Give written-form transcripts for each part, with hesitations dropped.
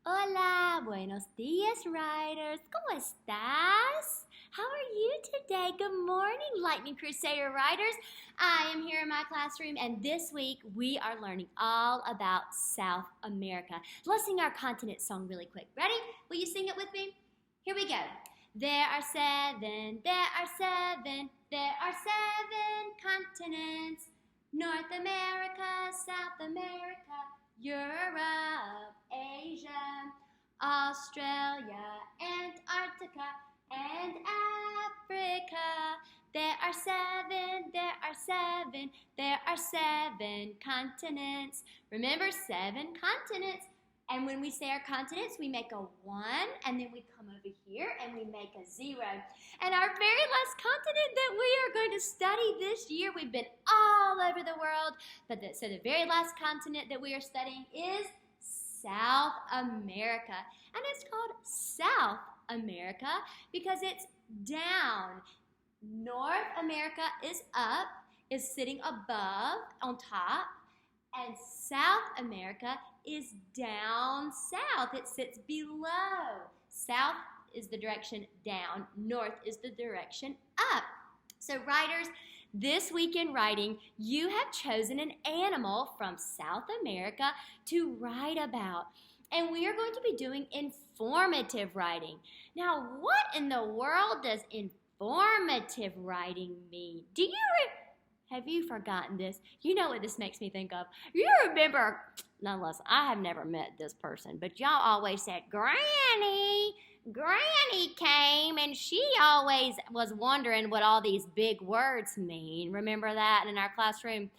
Hola, buenos dias, riders. ¿Cómo estás? How are you today? Good morning, Lightning Crusader riders. I am here in my classroom, and this week we are learning all about South America. Let's sing our continent song really quick. Ready? Will you sing it with me? Here we go. There are seven continents. North America, South America, Europe, Asia, Australia, Antarctica, and Africa. There are seven continents. Remember, seven continents. And when we say our continents, we make a 1, and then we come over here and we make a 0. And our very last continent that we are going to study this year, we've been all over the world, so the very last continent that we are studying is South America. And it's called South America because it's down. North America is up, is sitting above, on top, and South America is down south. It sits below. South is the direction down. North is the direction up. So riders, this week in writing, you have chosen an animal from South America to write about. And we are going to be doing informative writing. Now, what in the world does informative writing mean? Have you forgotten this? You know what this makes me think of. You remember, now listen, I have never met this person, but y'all always said, Granny came, and she always was wondering what all these big words mean. Remember that in our classroom?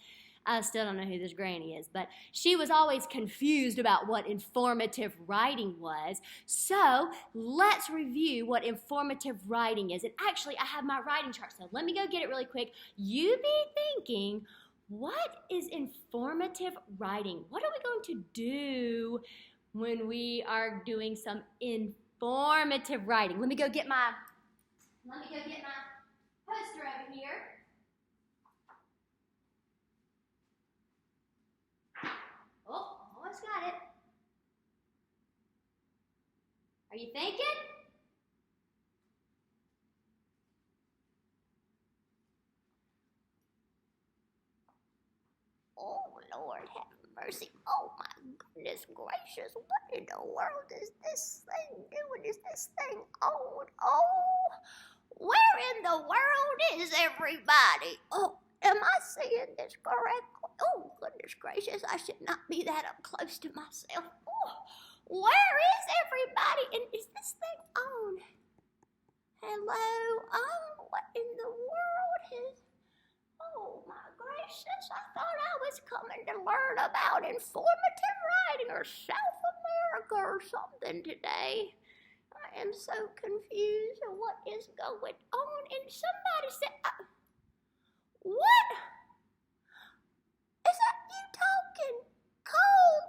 I still don't know who this Granny is, but she was always confused about what informative writing was. So let's review what informative writing is. And actually, I have my writing chart, so let me go get it really quick. You be thinking, what is informative writing? What are we going to do when we are doing some informative writing? Let me go get my poster over here. Oh, almost got it. Are you thinking? Oh, Lord, have mercy. Oh, my goodness gracious. What in the world is this thing doing? Is this thing old? Oh, where in the world is everybody? Oh, am I seeing this correctly? Oh, goodness gracious, I should not be that up close to myself. Oh, where is everybody? And is this thing on? Hello? Oh, what in the world is... Oh, my gracious, I thought I was coming to learn about informative writing or South America or something today. I am so confused at what is going on. And somebody said, what? Is that you talking? Cole?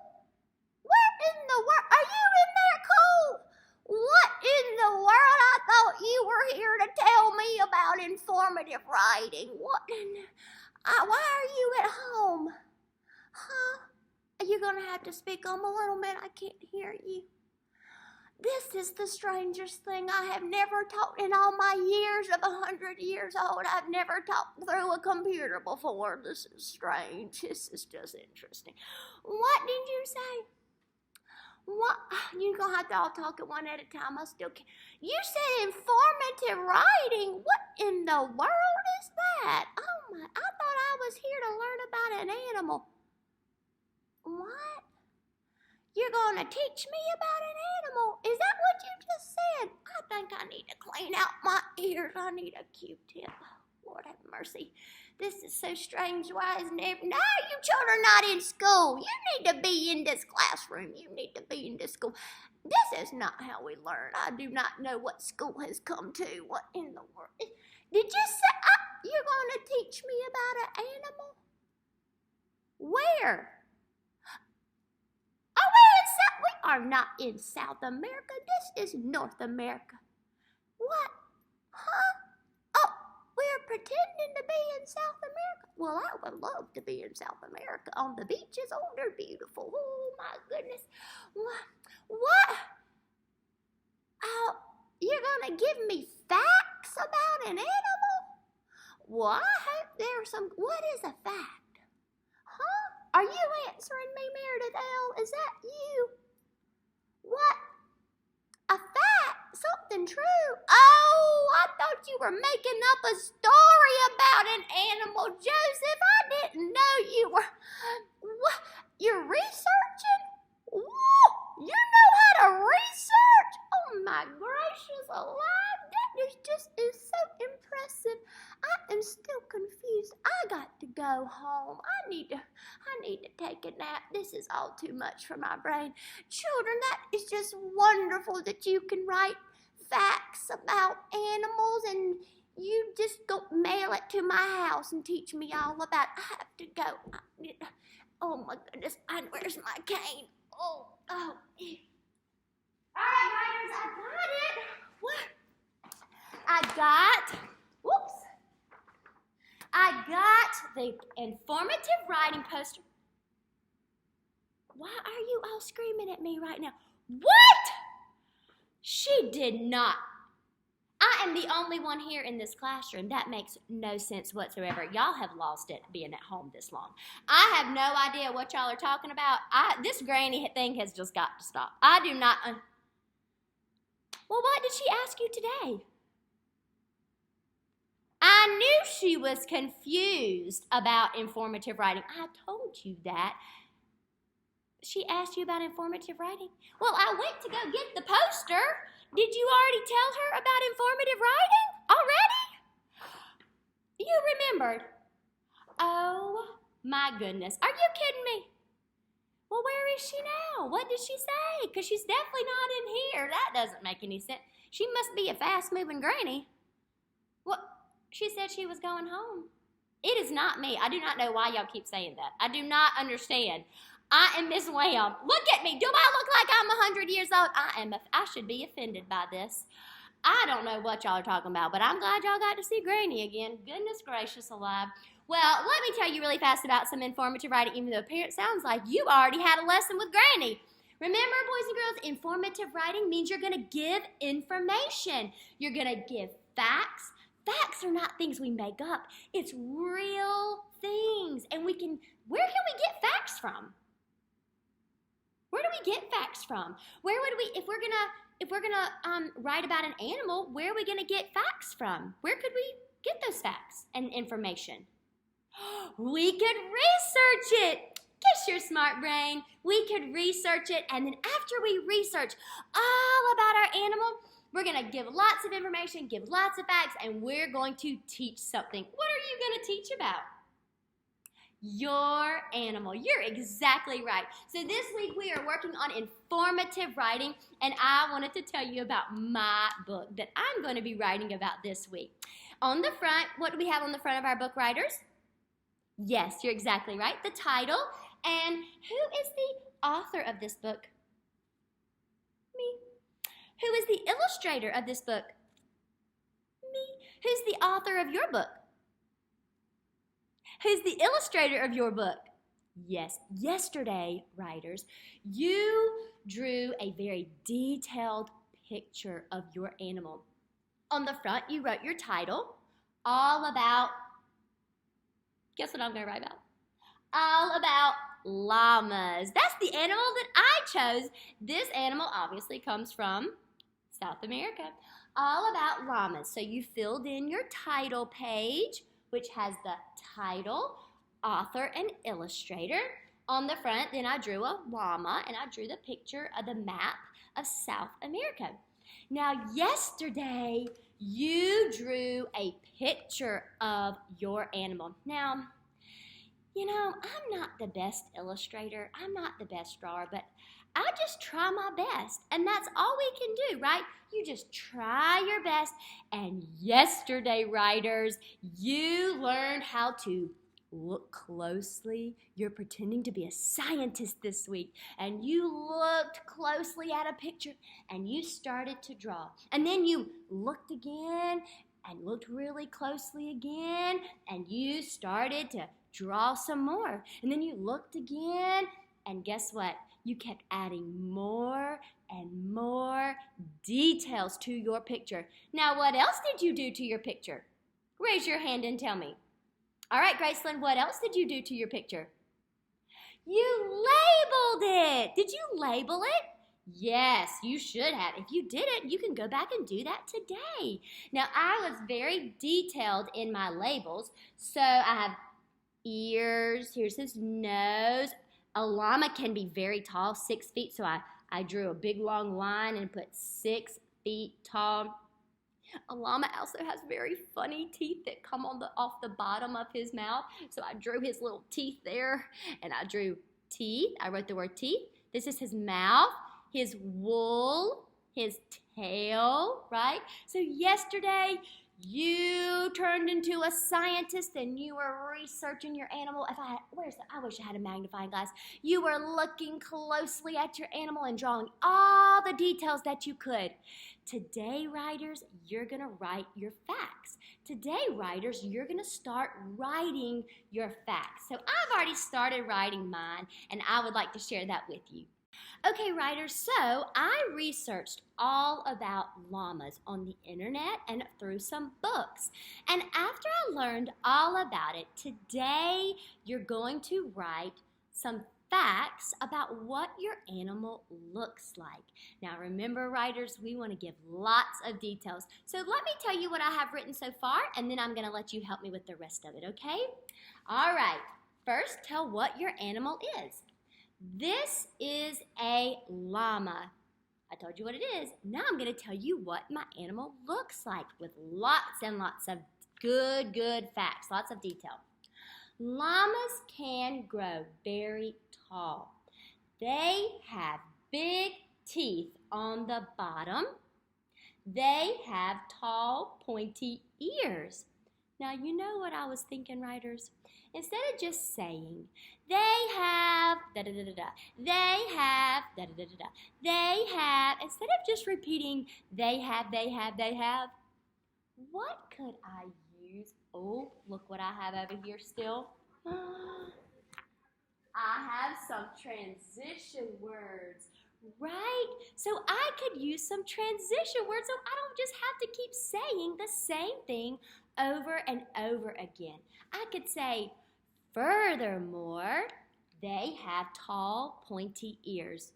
Where in the world? Are you in there, Cole? What in the world? I thought you were here to tell me about informative writing. What in... why are you at home? Huh? Are you going to have to speak up a little bit? I can't hear you. This is the strangest thing. I have never talked in all my years of 100 years old. I've never talked through a computer before. This is strange. This is just interesting. What did you say? What? You're going to have to all talk at one at a time. I still can't. You said informative writing. What in the world is that? Oh my, I thought I was here to learn about an animal. What? You're going to teach me about an animal? Is that what you just said? I think I need to clean out my ears. I need a Q-tip. Lord have mercy. This is so strange. Why isn't it? No, you children are not in school. You need to be in this classroom. You need to be in this school. This is not how we learn. I do not know what school has come to. What in the world? Did you say you're going to teach me about an animal? Where? We are not in South America. This is North America. What? Huh? Oh, we're pretending to be in South America. Well, I would love to be in South America on the beaches. Oh, they're beautiful. Oh, my goodness. What? Well, I hope there's some. What is a fact? Huh? Are you answering me, Meredith L? Is that you? What? A fact? Something true? Oh, I thought you were making up a story about an animal, Joseph. I didn't know you were. What? You're researching? Whoa! You know how to research? Oh my gracious alive! That is so impressive. I am still confused. I got to go home. I need to take a nap. This is all too much for my brain. Children, that is just wonderful that you can write facts about animals and you just go mail it to my house and teach me all about it. I have to go. Oh my goodness, and where's my cane? Oh. All right, writers, I got it. What? I got the informative writing poster. Why are you all screaming at me right now? What? She did not. I am the only one here in this classroom. That makes no sense whatsoever. Y'all have lost it being at home this long. I have no idea what y'all are talking about. This granny thing has just got to stop. I do not. Well, what did she ask you today? I knew she was confused about informative writing. I told you that. She asked you about informative writing? Well, I went to go get the poster. Did you already tell her about informative writing? Already? You remembered? Oh, my goodness. Are you kidding me? Well, where is she now? What did she say? Because she's definitely not in here. That doesn't make any sense. She must be a fast-moving granny. Well, she said she was going home. It is not me. I do not know why y'all keep saying that. I do not understand. I am Miss Wham. Look at me. Do I look like I'm 100 years old? I should be offended by this. I don't know what y'all are talking about, but I'm glad y'all got to see Granny again. Goodness gracious alive. Well, let me tell you really fast about some informative writing, even though it sounds like you already had a lesson with Granny. Remember, boys and girls, informative writing means you're going to give information. You're going to give facts. Facts are not things we make up. It's real things. And where can we get facts from? Where do we get facts from? Where would we, if we're gonna write about an animal, where are we gonna get facts from? Where could we get those facts and information? We could research it. Guess your smart brain. We could research it, and then after we research all about our animal, we're gonna give lots of information, give lots of facts, and we're going to teach something. What are you gonna teach about? Your animal. You're exactly right. So this week we are working on informative writing, and I wanted to tell you about my book that I'm going to be writing about this week. On the front, what do we have on the front of our book, writers? Yes, you're exactly right. The title. And who is the author of this book? Me. Who is the illustrator of this book? Me. Who's the author of your book? Who's the illustrator of your book? Yes, yesterday, writers, you drew a very detailed picture of your animal. On the front, you wrote your title, all about, guess what I'm going to write about? All about llamas. That's the animal that I chose. This animal obviously comes from South America. All about llamas. So you filled in your title page, which has the title, author, and illustrator. On the front, then I drew a llama, and I drew the picture of the map of South America. Now, yesterday, you drew a picture of your animal. Now, you know, I'm not the best illustrator. I'm not the best drawer, but I just try my best, and that's all we can do, right? You just try your best, and yesterday, writers, you learned how to look closely. You're pretending to be a scientist this week, and you looked closely at a picture, and you started to draw. And then you looked again, and looked really closely again, and you started to draw some more. And then you looked again, and guess what? You kept adding more and more details to your picture. Now, what else did you do to your picture? Raise your hand and tell me. All right, Graceland, what else did you do to your picture? You labeled it. Did you label it? Yes, you should have. If you didn't, you can go back and do that today. Now, I was very detailed in my labels. So I have ears, here's his nose. A llama can be very tall, 6 feet. So I drew a big long line and put 6 feet tall. A llama also has very funny teeth that come off the bottom of his mouth. So I drew his little teeth there, and I drew teeth. I wrote the word teeth. This is his mouth, his wool, his tail, right? So yesterday, you turned into a scientist and you were researching your animal. I wish I had a magnifying glass. You were looking closely at your animal and drawing all the details that you could. Today, writers, you're going to write your facts. Today, writers, you're going to start writing your facts. So I've already started writing mine, and I would like to share that with you. Okay, writers, so I researched all about llamas on the internet and through some books. And after I learned all about it, today you're going to write some facts about what your animal looks like. Now remember, writers, we want to give lots of details. So let me tell you what I have written so far, and then I'm going to let you help me with the rest of it, okay? All right, first tell what your animal is. This is a llama. I told you what it is. Now I'm going to tell you what my animal looks like with lots and lots of good facts, lots of detail. Llamas can grow very tall. They have big teeth on the bottom. They have tall, pointy ears. Now, you know what I was thinking, writers? Instead of just saying, they have da-da-da-da-da, they have da-da-da-da-da, they have, instead of just repeating, they have, what could I use? Oh, look what I have over here still. I have some transition words, right? So I could use some transition words so I don't just have to keep saying the same thing over and over again. I could say, furthermore, they have tall, pointy ears.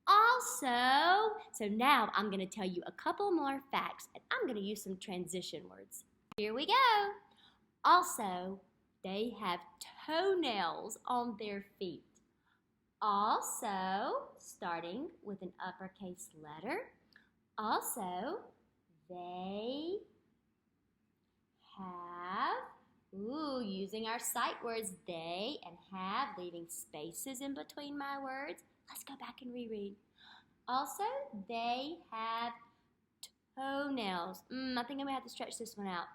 Also, so now I'm going to tell you a couple more facts, and I'm going to use some transition words. Here we go. Also, they have toenails on their feet. Also, starting with an uppercase letter. Also, they have, using our sight words, they and have, leaving spaces in between my words. Let's go back and reread. Also, they have toenails. I think I'm going to have to stretch this one out.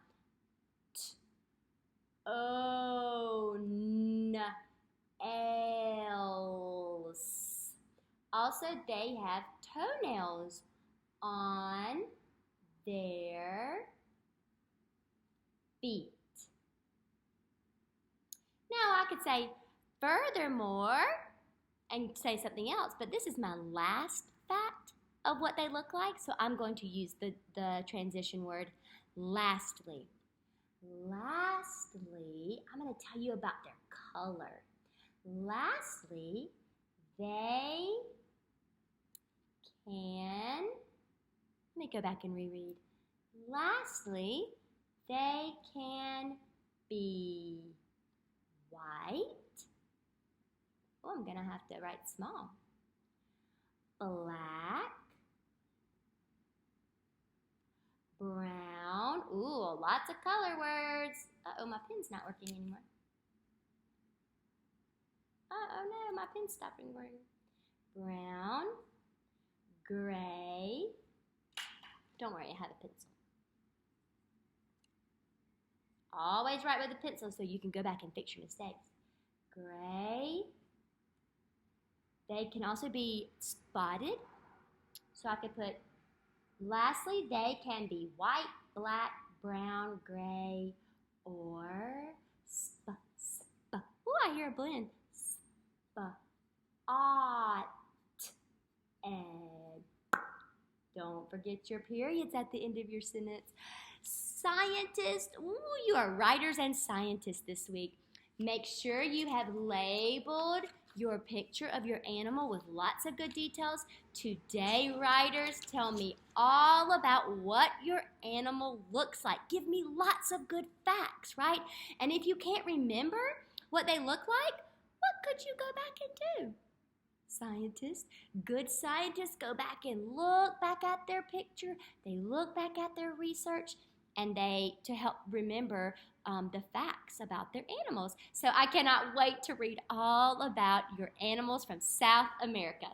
Nails. Also, they have toenails on their feet. Now I could say furthermore and say something else, but this is my last fact of what they look like, so I'm going to use the transition word lastly. Lastly, I'm going to tell you about their color. Lastly, they can, let me go back and reread. Lastly, they can be white. Oh, I'm going to have to write small. Black. Brown. Ooh, lots of color words. Uh-oh, my pen's not working anymore. Oh no, my pen stopped working. Brown. Gray. Don't worry, I have a pencil. Always write with a pencil so you can go back and fix your mistakes. Gray. They can also be spotted. So I could put, lastly, they can be white, black, brown, gray, or spot. Ooh, I hear a blend. Spot. And don't forget your periods at the end of your sentence. scientists, ooh, you are writers and scientists this week. Make sure you have labeled your picture of your animal with lots of good details. Today, writers, tell me all about what your animal looks like. Give me lots of good facts, right? And if you can't remember what they look like, what could you go back and do? Scientists, good scientists go back and look back at their picture. They look back at their research and to help remember the facts about their animals. So I cannot wait to read all about your animals from South America.